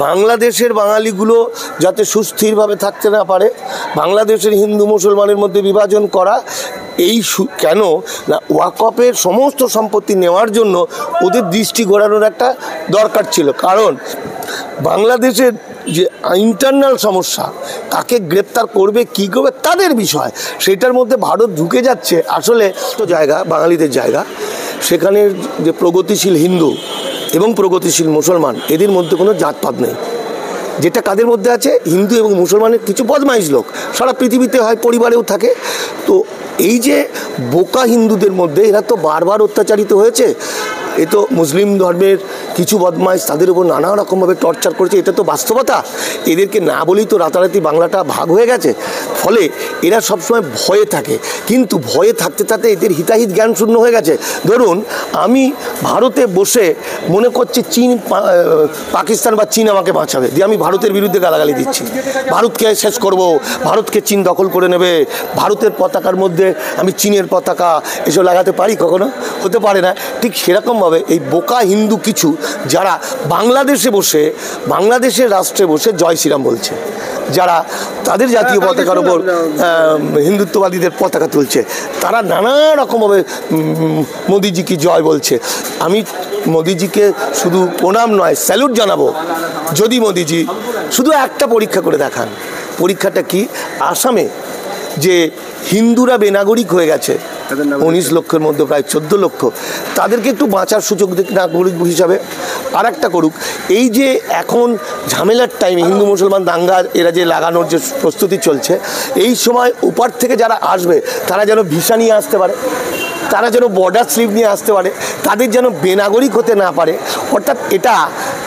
বাংলাদেশের বাঙালিগুলো যাতে সুস্থিরভাবে থাকতে না পারে, বাংলাদেশের হিন্দু মুসলমানের মধ্যে বিভাজন করা, এই কেন না ওয়াকফের সমস্ত সম্পত্তি নেওয়ার জন্য ওদের দৃষ্টি ঘোরানোর একটা দরকার ছিল। কারণ বাংলাদেশের যে ইন্টারনাল সমস্যা, কাকে গ্রেপ্তার করবে কী করবে তাদের বিষয়, সেটার মধ্যে ভারত ঢুকে যাচ্ছে। আসলে তো জায়গা বাঙালিদের জায়গা, সেখানে যে প্রগতিশীল হিন্দু এবং প্রগতিশীল মুসলমান এদের মধ্যে কোনো জাতপাত নেই। যেটা কাদের মধ্যে আছে, হিন্দু এবং মুসলমানের কিছু বদমাইশ লোক সারা পৃথিবীতে হয়, পরিবারেও থাকে। তো এই যে বোকা হিন্দুদের মধ্যে এরা তো বারবার অত্যাচারিত হয়েছে। এ তো মুসলিম ধর্মের কিছু বদমাইশ তাদের উপর নানা রকমভাবে টর্চার করেছে, এটা তো বাস্তবতা। এদেরকে না বলেই তো রাতারাতি বাংলাটা ভাগ হয়ে গেছে। ফলে এরা সবসময় ভয়ে থাকে, কিন্তু ভয়ে থাকতে থাকতে এদের হিতাহিত জ্ঞান শূন্য হয়ে গেছে। ধরুন আমি ভারতে বসে মনে করছি চীন পাকিস্তান বা চীন আমাকে বাঁচাবে, দিয়ে আমি ভারতের বিরুদ্ধে গালাগালি দিচ্ছি, ভারতকে শেষ করব, ভারতকে চীন দখল করে নেবে, ভারতের পতাকার মধ্যে আমি চীনের পতাকা এসব লাগাতে পারি? কখনো হতে পারে না। ঠিক সেরকমভাবে এই বোকা হিন্দু কিছু যারা বাংলাদেশে বসে, বাংলাদেশের রাষ্ট্রে বসে জয় শ্রীরাম বলছে, যারা তাদের জাতীয় পতাকার ওপর হিন্দুত্ববাদীদের পতাকা তুলছে, তারা নানা রকমভাবে মোদিজিকে জয় বলছে। আমি মোদিজিকে শুধু প্রণাম নয়, স্যালুট জানাবো যদি মোদিজি শুধু একটা পরীক্ষা করে দেখান। পরীক্ষাটা কি? আসামে যে হিন্দুরা বেনাগরিক হয়ে গেছে 19 লক্ষের মধ্যে প্রায় 14 লক্ষ, তাদেরকে একটু বাঁচার সুযোগ নাগরিক হিসাবে আর একটা করুক। এই যে এখন ঝামেলার টাইমে হিন্দু মুসলমান দাঙ্গা এরা যে লাগানোর যে প্রস্তুতি চলছে, এই সময় ওপার থেকে যারা আসবে তারা যেন ভিসা নিয়ে আসতে পারে, তারা যেন বর্ডার স্লিপ নিয়ে আসতে পারে, তাদের যেন বেনাগরিক হতে না পারে। অর্থাৎ এটা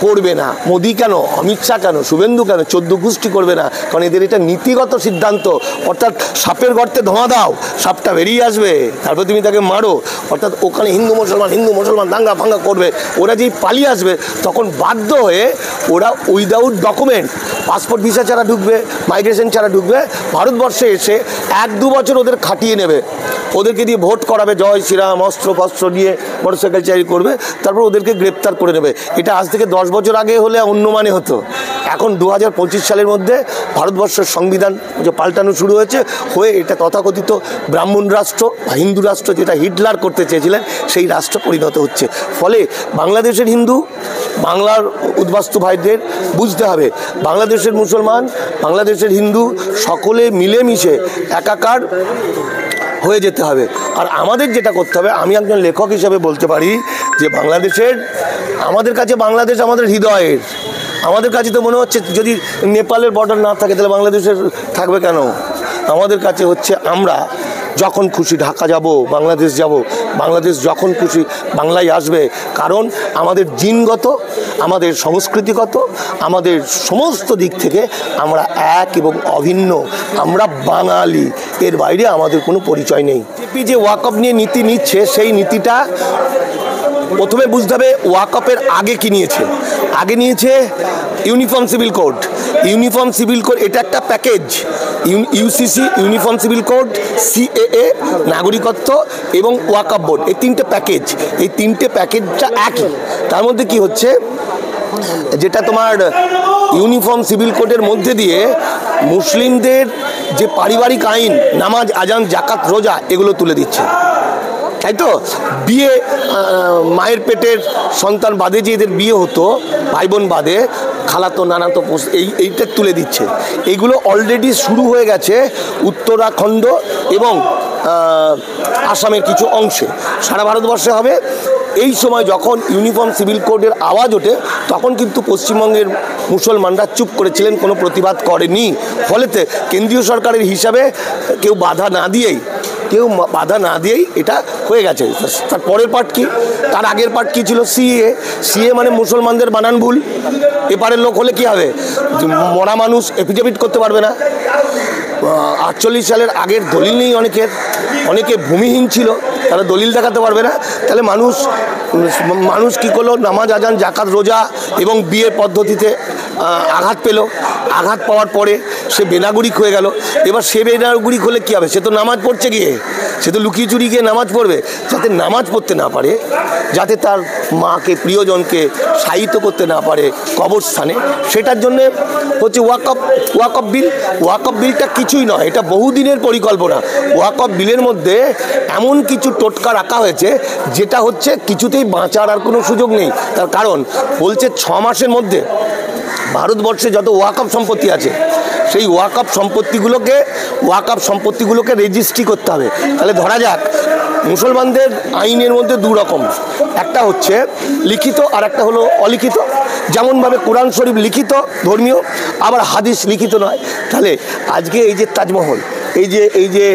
করবে না মোদি কেন, অমিত শাহ কেন, শুভেন্দু কেন, 14 গোষ্ঠী করবে না, কারণ এদের এটা নীতিগত সিদ্ধান্ত। অর্থাৎ সাপের গর্তে ধোঁয়া দাও, সাপটা বেরিয়ে আসবে, তারপর তুমি তাকে মারো। অর্থাৎ ওখানে হিন্দু মুসলমান দাঙ্গা ফাঙ্গা করবে, ওরা যেই পালিয়ে আসবে তখন বাধ্য হয়ে ওরা উইদাউট ডকুমেন্ট, পাসপোর্ট ভিসা ছাড়া ঢুকবে, মাইগ্রেশন ছাড়া ঢুকবে, ভারতবর্ষে এসে 1-2 বছর ওদের খাটিয়ে নেবে, ওদেরকে দিয়ে ভোট করাবে, জয় শ্রীরাম অস্ত্র ফস্ত্র নিয়ে মোটরসাইকেল চারি করবে, তারপর ওদেরকে গ্রেপ্তার করে নেবে। এটা আজ থেকে 10 বছর আগে হলে অন্য মানে হতো। এখন 2025 সালের মধ্যে ভারতবর্ষের সংবিধান যে পাল্টানো শুরু হয়েছে, হয়ে এটা তথাকথিত ব্রাহ্মণ রাষ্ট্র বা হিন্দু রাষ্ট্র, যেটা হিটলার করতে চেয়েছিলেন, সেই রাষ্ট্র পরিণত হচ্ছে। ফলে বাংলাদেশের হিন্দু, বাংলার উদ্বাস্তু ভাইদের বুঝতে হবে, বাংলাদেশের মুসলমান, বাংলাদেশের হিন্দু সকলে মিলেমিশে একাকার হয়ে যেতে হবে। আর আমাদের যেটা করতে হবে, আমি একজন লেখক হিসেবে বলতে পারি যে বাংলাদেশের, আমাদের কাছে বাংলাদেশ আমাদের হৃদয়ের, আমাদের কাছে তো মনে হচ্ছে যদি নেপালের বর্ডার না থাকে তাহলে বাংলাদেশের থাকবে কেন? আমাদের কাছে হচ্ছে আমরা যখন খুশি ঢাকা যাব, বাংলাদেশ যাব, বাংলাদেশ যখন খুশি বাংলায় আসবে। কারণ আমাদের জিনগত, আমাদের সংস্কৃতিগত, আমাদের সমস্ত দিক থেকে আমরা এক এবং অভিন্ন, আমরা বাঙালি, এর বাইরে আমাদের কোনো পরিচয় নেই। বিজেপি যে ওয়াকফ নিয়ে নীতি নিচ্ছে, সেই নীতিটা প্রথমে বুঝতে হবে ওয়াকফের আগে কি নিয়েছে। আগে নিয়েছে uniform civil code. Uniform civil code এটা একটা package, UCC uniform civil code, CAA নাগরিকত্ব এবং ওয়াকফ বোর্ড, এই 3টে প্যাকেজ। এই 3টে প্যাকেজটা একই। তার মধ্যে কি হচ্ছে, যেটা তোমার ইউনিফর্ম সিভিল কোডের মধ্যে দিয়ে মুসলিমদের যে পারিবারিক আইন, নামাজ, আজান, জাকাত, রোজা, এগুলো তুলে দিচ্ছে, তাই তো? বিয়ে, মায়ের পেটের সন্তান বাদে যে এদের বিয়ে হতো, ভাই বোন বাদে, খালাতো নানাতো এইটা তুলে দিচ্ছে। এইগুলো অলরেডি শুরু হয়ে গেছে উত্তরাখণ্ড এবং আসামের কিছু অংশে, সারা ভারতবর্ষে হবে। এই সময় যখন ইউনিফর্ম সিভিল কোডের আওয়াজ ওঠে, তখন কিন্তু পশ্চিমবঙ্গের মুসলমানরা চুপ করেছিলেন, কোনো প্রতিবাদ করেনি। ফলেতে কেন্দ্রীয় সরকারের হিসাবে কেউ বাধা না দিয়েই এটা হয়ে গেছে। তার পরের পার্ট কি, তার আগের পার্ট কি ছিল? সিএ মানে মুসলমানদের বানান ভুল। এপারের লোক হলে কি হবে, মরা মানুষ এফিডেভিট করতে পারবে না। 48 সালের আগের দলিল নেই অনেকের, অনেকে ভূমিহীন ছিল, তারা দলিল দেখাতে পারবে না। তাহলে মানুষ কী করলো, নামাজ আজান জাকাত রোজা এবং বিয়ের পদ্ধতিতে আঘাত পেল। আঘাত পাওয়ার পরে সে বেনাগরিক হয়ে গেল। এবার সে বেনাগরিক হলে কী হবে? সে তো নামাজ পড়ছে গিয়ে, সে তো লুকিয়ে চুরি গিয়ে নামাজ পড়বে। যাতে নামাজ পড়তে না পারে, যাতে তার মাকে প্রিয়জনকে শায়িত করতে না পারে কবরস্থানে, সেটার জন্যে হচ্ছে ওয়াকফ বিল। ওয়াকফ বিলটা কিছুই নয়, এটা বহুদিনের পরিকল্পনা। ওয়াকফ বিলের মধ্যে এমন কিছু টোটকা রাখা হয়েছে যেটা হচ্ছে কিছুতেই বাঁচার আর কোনো সুযোগ নেই। তার কারণ বলছে 6 মাসের মধ্যে ভারতবর্ষে যত ওয়াকফ সম্পত্তি আছে সেই ওয়াকফ সম্পত্তিগুলোকে রেজিস্ট্রি করতে হবে। তাহলে ধরা যাক মুসলমানদের আইনের মধ্যে 2 রকম, একটা হচ্ছে লিখিত আর একটা হলো অলিখিত। যেমনভাবে কোরআন শরীফ লিখিত ধর্মীয়, আবার হাদিস লিখিত নয়। তাহলে আজকে এই যে তাজমহল, এই যে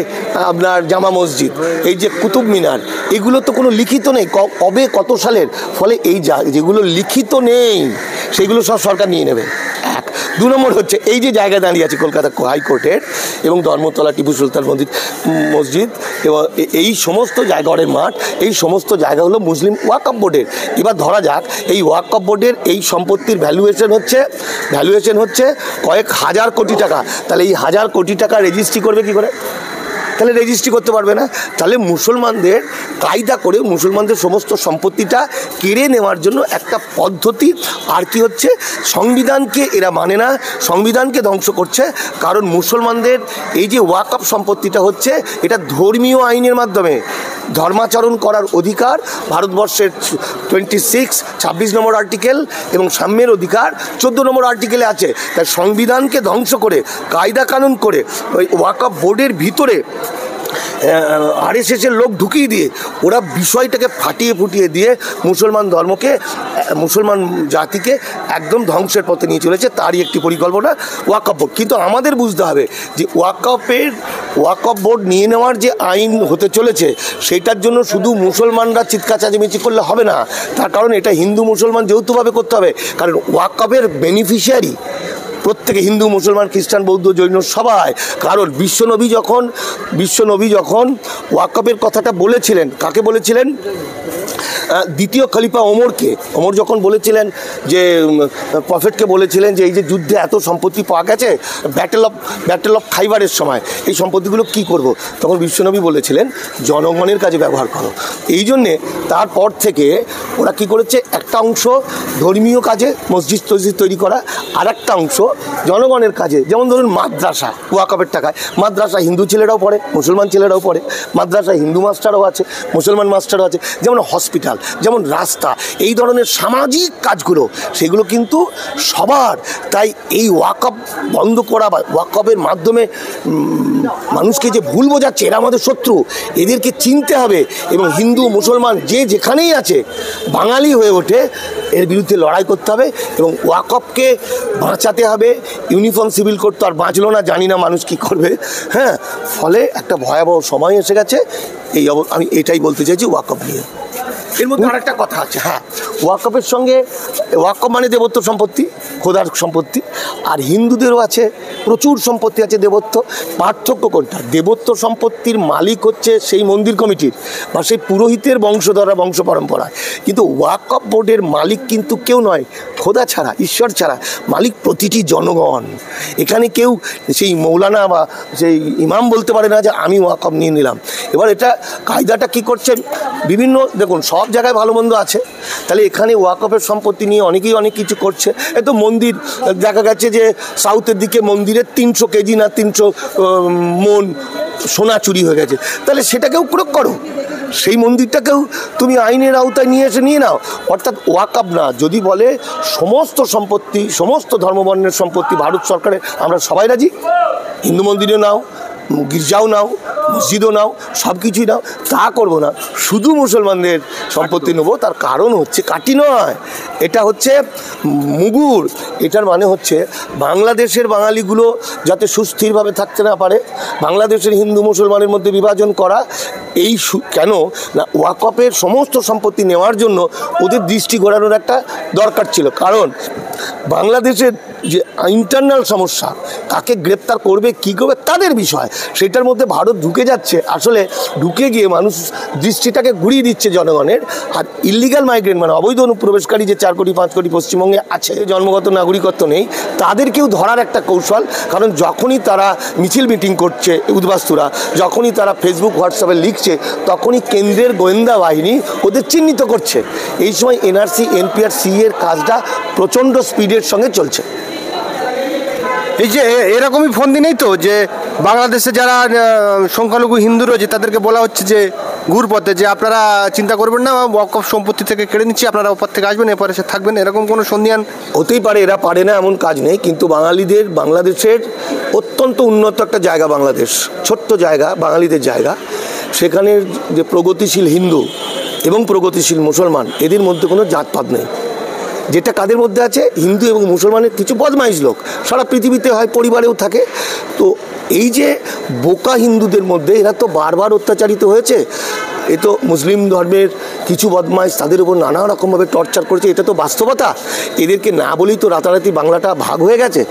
আপনার জামা মসজিদ, এই যে কুতুব মিনার, এগুলো তো কোনো লিখিত নেই, কবে কত সালের। ফলে এই যেগুলো লিখিত নেই সেগুলো সব সরকার নিয়ে নেবে। 1 2 নম্বর হচ্ছে এই যে জায়গায় দাঁড়িয়ে আছে কলকাতা হাইকোর্টের এবং ধর্মতলা টিপু সুলতান মসজিদ এবং এই সমস্ত জায়গার মাঠ, এই সমস্ত জায়গা হলো মুসলিম ওয়াকফ বোর্ডের। এবার ধরা যাক এই ওয়াকফ বোর্ডের এই সম্পত্তির ভ্যালুয়েশন হচ্ছে কয়েক হাজার কোটি টাকা। তাহলে এই 1000 কোটি টাকা রেজিস্ট্রি করবে কী করে? তাহলে রেজিস্ট্রি করতে পারবে না। তাহলে মুসলমানদের কায়দা করে মুসলমানদের সমস্ত সম্পত্তিটা কেড়ে নেওয়ার জন্য একটা পদ্ধতি। আর কি হচ্ছে, সংবিধানকে এরা মানে না, সংবিধানকে ধ্বংস করছে। কারণ মুসলমানদের এই যে ওয়াকফ সম্পত্তিটা হচ্ছে, এটা ধর্মীয় আইনের মাধ্যমে ধর্মাচরণ করার অধিকার ভারতবর্ষের 26 নম্বর আর্টিকেল এবং সাম্যের অধিকার 14 নম্বর আর্টিকেলে আছে। তাই সংবিধানকে ধ্বংস করে কায়দা কানুন করে ওই ওয়াকফ বোর্ডের ভিতরে RSS-এর লোক ঢুকিয়ে দিয়ে ওরা বিষয়টাকে ফুটিয়ে দিয়ে মুসলমান জাতিকে একদম ধ্বংসের পথে নিয়ে চলেছে। তারই একটি পরিকল্পনা ওয়াকফ বোর্ড। কিন্তু আমাদের বুঝতে হবে যে ওয়াকফ বোর্ড নিয়ে নেওয়ার যে আইন হতে চলেছে সেটার জন্য শুধু মুসলমানরা চিৎকার চেঁচামেচি করলে হবে না। তার কারণ এটা হিন্দু মুসলমান যৌথভাবে করতে হবে। কারণ ওয়াকফের বেনিফিশিয়ারি প্রত্যেকে হিন্দু মুসলমান খ্রিস্টান বৌদ্ধ জৈন সবাই। কারণ বিশ্বনবী যখন ওয়াকফের কথাটা বলেছিলেন, কাকে বলেছিলেন? দ্বিতীয় খলিফা ওমর যখন বলেছিলেন যে প্রফেটকে বলেছিলেন যে এই যে যুদ্ধে এত সম্পত্তি পাওয়া গেছে ব্যাটেল অফ খাইবারের সময়, এই সম্পত্তিগুলো কি করব? তখন বিশ্বনবী বলেছিলেন জনগণের কাজে ব্যবহার করো। এই জন্যে তারপর থেকে ওরা কি করেছে, একটা অংশ ধর্মীয় কাজে মসজিদ তৈরি করা, আর একটা অংশ জনগণের কাজে। যেমন ধরুন মাদ্রাসা, ওয়াকফের টাকায় মাদ্রাসা হিন্দু ছেলেরাও পড়ে, মুসলমান ছেলেরাও পড়ে। মাদ্রাসায় হিন্দু মাস্টারও আছে, মুসলমান মাস্টারও আছে। যেমন হসপিটাল, যেমন রাস্তা, এই ধরনের সামাজিক কাজগুলো সেগুলো কিন্তু সবার। তাই এই ওয়াকফ বন্ধ করা বা ওয়াকফের মাধ্যমে মানুষকে যে ভুল বোঝাচ্ছে এরা আমাদের শত্রু, এদেরকে চিনতে হবে এবং হিন্দু মুসলমান যে যেখানেই আছে বাঙালি হয়ে ওঠে এর বিরুদ্ধে লড়াই করতে হবে এবং ওয়াকফকে বাঁচাতে হবে। ইউনিফর্ম সিভিল কোড তো আর বাঁচলো না, জানি না মানুষ কী করবে। হ্যাঁ, ফলে একটা ভয়াবহ সময় এসে গেছে। আমি এটাই বলতে চাইছি ওয়াকফ নিয়ে। এর মধ্যে আরেকটা কথা আছে, হ্যাঁ, ওয়াকফের সঙ্গে ওয়াকফ মানে দেবত্ব সম্পত্তি, খোদার সম্পত্তি, আর হিন্দুদেরও আছে প্রচুর সম্পত্তি আছে দেবত্ব। পার্থক্য কোনটা? দেবত্ব সম্পত্তির মালিক হচ্ছে সেই মন্দির কমিটির বা সেই পুরোহিতের বংশধরা বংশ পরম্পরায়, কিন্তু ওয়াকফ বোর্ডের মালিক কিন্তু কেউ নয়, খোদা ছাড়া ঈশ্বর ছাড়া মালিক প্রতিটি জনগণ। এখানে কেউ সেই মৌলানা বা সেই ইমাম বলতে পারে না যে আমি ওয়াকফ নিয়ে নিলাম। এবার এটা কায়দাটা কি করছে, বিভিন্ন দেখুন সব জায়গায় ভালো মন্দ আছে, তাহলে এখানে ওয়াকফের সম্পত্তি নিয়ে অনেকেই অনেক কিছু করছে। এ তো মন্দির দেখা গেছে যে সাউথের দিকে মন্দিরের 300 কেজি না 300 মন সোনা চুরি হয়ে গেছে, তাহলে সেটাকেও প্রয়োগ করো, সেই মন্দিরটাকেও তুমি আইনের আওতায় নিয়ে নাও। অর্থাৎ ওয়াকফ না, যদি বলে সমস্ত সম্পত্তি সমস্ত ধর্মবর্ণের সম্পত্তি ভারত সরকারের, আমরা সবাই রাজি। হিন্দু মন্দিরেও নাও, গির্জাও নাও, মসজিদও নাও, সব কিছুই নাও, তা করবো না, শুধু মুসলমানদের সম্পত্তি নেবো। তার কারণ হচ্ছে কাটি নয়, এটা হচ্ছে মুগুর। এটার মানে হচ্ছে বাংলাদেশের বাঙালিগুলো যাতে সুস্থিরভাবে থাকতে না পারে, বাংলাদেশের হিন্দু মুসলমানের মধ্যে বিভাজন করা, এই কেন না ওয়াকফের সমস্ত সম্পত্তি নেওয়ার জন্য ওদের দৃষ্টি ঘোরানোর একটা দরকার ছিল। কারণ বাংলাদেশের যে ইন্টারনাল সমস্যা, কাকে গ্রেপ্তার করবে কী করবে তাদের বিষয়, সেটার মধ্যে ভারত ঢুকে যাচ্ছে। আসলে ঢুকে গিয়ে মানুষ দৃষ্টিটাকে ঘুরিয়ে দিচ্ছে জনগণের। আর ইল্লিগাল মাইগ্রেন্ট মানে অবৈধ অনুপ্রবেশকারী যে 4 কোটি 5 কোটি পশ্চিমবঙ্গে আছে, জন্মগত নাগরিকত্ব নেই, তাদেরকেও ধরার একটা কৌশল। কারণ যখনই তারা মিছিল মিটিং করছে উদ্বাস্তুরা, যখনই তারা ফেসবুক হোয়াটসঅ্যাপে লিখছে, তখনই কেন্দ্রের গোয়েন্দা বাহিনী ওদের চিহ্নিত করছে। এই সময় এনআরসি এনপিআর এর কাজটা প্রচণ্ড স্পিডের সঙ্গে চলছে। এই যে এরকমই ফোন দিনেই তো যে বাংলাদেশে যারা সংখ্যালঘু হিন্দু রয়েছে তাদেরকে বলা হচ্ছে যে ঘুরপথে, যে আপনারা চিন্তা করবেন না, ওয়াকফ সম্পত্তি থেকে কেড়ে নিচ্ছি, আপনারা ওপর থেকে আসবেন, এরপরে সে থাকবেন, এরকম কোনো সন্ধিয়ান হতেই পারে। এরা পারে না এমন কাজ নেই, কিন্তু বাঙালিদের, বাংলাদেশের অত্যন্ত উন্নত একটা জায়গা বাংলাদেশ, ছোট্ট জায়গা, বাঙালিদের জায়গা। সেখানের যে প্রগতিশীল হিন্দু এবং প্রগতিশীল মুসলমান, এদের মধ্যে কোনো জাতপাত নেই। যেটা কাদের মধ্যে আছে, হিন্দু এবং মুসলমানের কিছু বদমাইশ লোক সারা পৃথিবীতে হয়, পরিবারেও থাকে। তো এই যে বোকা হিন্দুদের মধ্যে এরা তো বারবার অত্যাচারিত হয়েছে। এ তো মুসলিম ধর্মের কিছু বদমাইশ তাদের উপর নানা রকমভাবে টর্চার করেছে, এটা তো বাস্তবতা। এদেরকে না বলেই তো রাতারাতি বাংলাটা ভাগ হয়ে গেছে।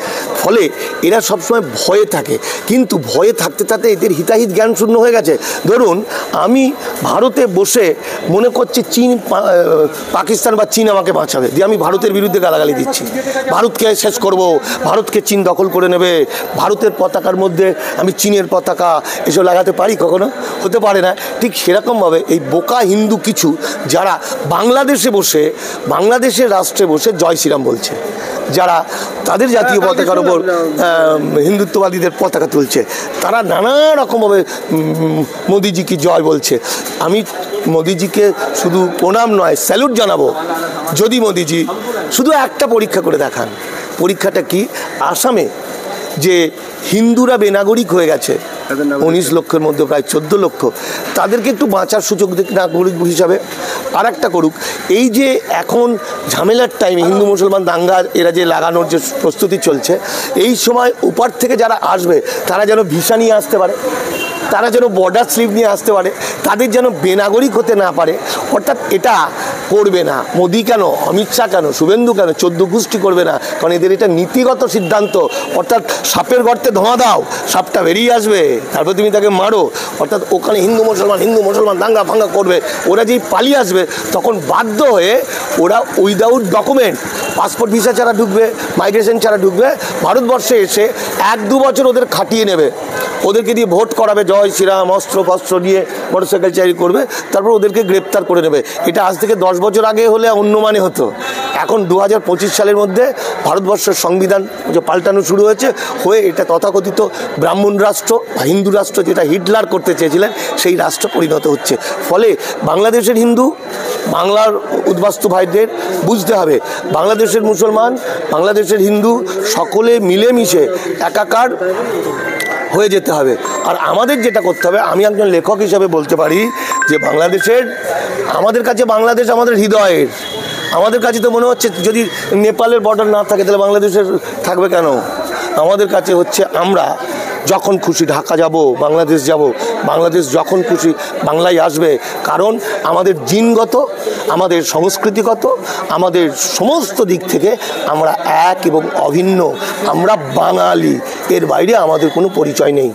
ফলে এরা সবসময় ভয়ে থাকে, কিন্তু ভয়ে থাকতে থাকতে এদের হিতাহিত জ্ঞান শূন্য হয়ে গেছে। ধরুন আমি ভারতে বসে মনে করছি চীন, পাকিস্তান বা চীন আমাকে বাঁচাবে, দিয়ে আমি ভারতের বিরুদ্ধে গালাগালি দিচ্ছি, ভারতকে শেষ করব, ভারতকে চীন দখল করে নেবে, ভারতের পতাকার মধ্যে আমি চীনের পতাকা এসব লাগাতে পারি? কখনো হতে পারে না। ঠিক সেরকমভাবে এই বোকা হিন্দু কিছু যারা বাংলাদেশে বসে, বাংলাদেশের রাষ্ট্রে বসে জয় শ্রীরাম বলছে, যারা তাদের জাতীয় পতাকার ওপর হিন্দুত্ববাদীদের পতাকা তুলছে, তারা নানা রকমভাবে মোদিজিকে জয় বলছে। আমি মোদিজিকে শুধু প্রণাম নয়, স্যালুট জানাবো যদি মোদিজি শুধু একটা পরীক্ষা করে দেখান। পরীক্ষাটা কি? আসামে যে হিন্দুরা বেনাগরিক হয়ে গেছে 19 লক্ষের মধ্যে প্রায় 14 লক্ষ, তাদেরকে একটু বাঁচার সুযোগ দিক নাগরিক হিসাবে। আর একটা করুক, এই যে এখন ঝামেলার টাইমে হিন্দু মুসলমান দাঙ্গা এরা যে লাগানোর যে প্রস্তুতি চলছে, এই সময় উপর থেকে যারা আসবে তারা যেন ভিসা নিয়ে আসতে পারে, তারা যেন বর্ডার স্লিপ নিয়ে আসতে পারে, তাদের যেন বেনাগরিক হতে না পারে। অর্থাৎ এটা করবে না মোদি কেন, অমিত শাহ কেন, শুভেন্দু কেন, 14 গোষ্ঠী করবে না, কারণ এদের এটা নীতিগত সিদ্ধান্ত। অর্থাৎ সাপের গর্তে ধোঁয়া দাও, সাপটা বেরিয়ে আসবে, তারপর তুমি তাকে মারো। অর্থাৎ ওখানে হিন্দু মুসলমান দাঙ্গা ফাঙ্গা করবে, ওরা যেই পালিয়ে আসবে তখন বাধ্য হয়ে ওরা উইদাউট ডকুমেন্ট, পাসপোর্ট ভিসা ছাড়া ঢুকবে, মাইগ্রেশন ছাড়া ঢুকবে, ভারতবর্ষে এসে 1-2 বছর ওদের খাটিয়ে নেবে, ওদেরকে দিয়ে ভোট করাবে, জয় শ্রীরাম অস্ত্র ফস্ত্র নিয়ে মোটরসাইকেল চারি করবে, তারপর ওদেরকে গ্রেপ্তার করে নেবে। এটা আজ থেকে 10 বছর আগে হলে অন্য মানে হতো। এখন 2025 সালের মধ্যে ভারতবর্ষের সংবিধান যে পাল্টানো শুরু হয়েছে, হয়ে এটা তথাকথিত ব্রাহ্মণ রাষ্ট্র বা হিন্দু রাষ্ট্র, যেটা হিটলার করতে চেয়েছিলেন, সেই রাষ্ট্র পরিণত হচ্ছে। ফলে বাংলাদেশের হিন্দু, বাংলার উদ্বাস্তু ভাইদের বুঝতে হবে, বাংলাদেশের মুসলমান, বাংলাদেশের হিন্দু সকলে মিলেমিশে একাকার হয়ে যেতে হবে। আর আমাদের যেটা করতে হবে, আমি একজন লেখক হিসাবে বলতে পারি যে বাংলাদেশের, আমাদের কাছে বাংলাদেশ আমাদের হৃদয়ের। আমাদের কাছে তো মনে হচ্ছে যদি নেপালের বর্ডার না থাকে তাহলে বাংলাদেশের থাকবে কেন? আমাদের কাছে হচ্ছে আমরা যখন খুশি ঢাকা যাব, বাংলাদেশ যাব, বাংলাদেশ যখন খুশি বাংলায় আসবে। কারণ আমাদের জিনগত, আমাদের সংস্কৃতিগত, আমাদের সমস্ত দিক থেকে আমরা এক এবং অভিন্ন, আমরা বাঙালি, এর বাইরে আমাদের কোনো পরিচয় নেই।